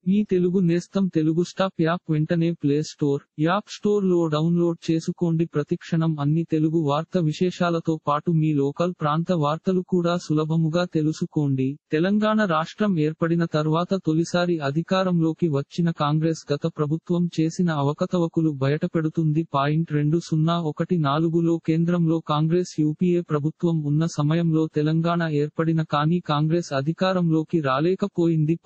మీ తెలుగు నేస్తం Telugu stop app వెంటనే play store, app store లో డౌన్లోడ్ చేసుకోండి. ప్రతిక్షణం అన్ని తెలుగు వార్త విశేషాలతో పాటు మీ లోకల్ ప్రాంత వార్తలు కూడా సులభముగా తెలుసుకోండి. తెలంగాణ రాష్ట్రం ఏర్పడిన తర్వాత తొలిసారి అధికారంలోకి వచ్చిన కాంగ్రెస్ గత ప్రభుత్వం చేసిన అవకతవకలు బయటపెడుతుంది. 2014లో కేంద్రంలో కాంగ్రెస్ యూపీఏ ప్రభుత్వం ఉన్న సమయంలో తెలంగాణ ఏర్పడిన కానీ కాంగ్రెస్ అధికారంలోకి రాలేకపోయింది.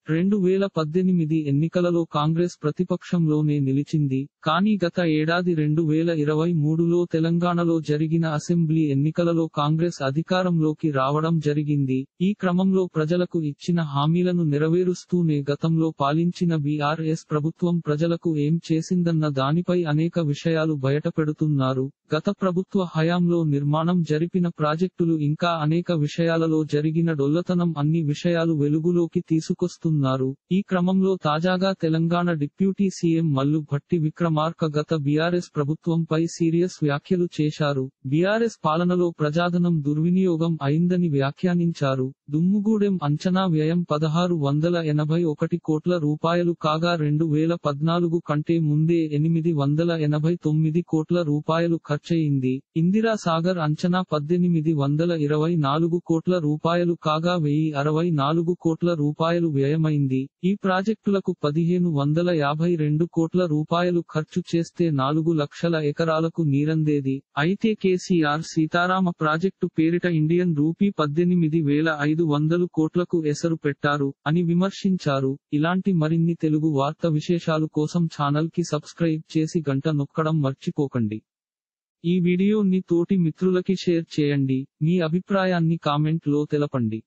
2018 ఎన్నికలలో కాంగ్రెస్ ప్రతిపక్షంలోనే నిలిచింది. కానీ గత ఏడాది 2023లో తెలంగాణలో జరిగిన అసెంబ్లీ ఎన్నికలలో కాంగ్రెస్ అధికారంలోకి రావడం జరిగింది. ఈ క్రమంలో ప్రజలకు ఇచ్చిన హామీలను నెరవేరుస్తూనే గతంలో పాలించిన బీఆర్ఎస్ ప్రభుత్వం ప్రజలకు ఏం చేసిందన్న దానిపై అనేక విషయాలు బయటపెడుతున్నారు. గత ప్రభుత్వ హయాంలో నిర్మాణం జరిపిన ప్రాజెక్టులు ఇంకా అనేక విషయాలలో జరిగిన డొల్లతనం అన్ని విషయాలు వెలుగులోకి తీసుకొస్తున్నారు. ఈ క్రమంలో తాజాగా తెలంగాణ డిప్యూటీ సీఎం మల్లు భట్టి విక్రమార్క గత బీఆర్ఎస్ ప్రభుత్వంపై సీరియస్ వ్యాఖ్యలు చేశారు. బీఆర్ఎస్ పాలనలో ప్రజాధనం దుర్వినియోగం అయిందని వ్యాఖ్యానించారు. దుమ్ముగూడెం అంచనా వ్యయం 1681 కోట్ల రూపాయలు కాగా 2014 కంటే ముందే 889 కోట్ల రూపాయలు ఖర్చయింది. ఇందిరా సాగర్ అంచనా 1824 కోట్ల రూపాయలు కాగా 1064 కోట్ల రూపాయలు వ్యయమైంది. ఈ ప్రాజెక్టులకు 1552 కోట్ల రూపాయలు ఖర్చు చేస్తే 4 లక్షల ఎకరాలకు నీరందేది. అయితే కేసీఆర్ సీతారామ ప్రాజెక్టు పేరిట ఇండియన్ రూపీ 18,500 కోట్లకు ఎసరు పెట్టారు అని విమర్శించారు. ఇలాంటి మరిన్ని తెలుగు వార్త విశేషాలు కోసం ఛానల్ కి సబ్స్క్రైబ్ చేసి గంట నొక్కడం మర్చిపోకండి. ఈ వీడియోని తోటి మిత్రులకి షేర్ చేయండి. మీ అభిప్రాయాన్ని కామెంట్ లో తెలపండి.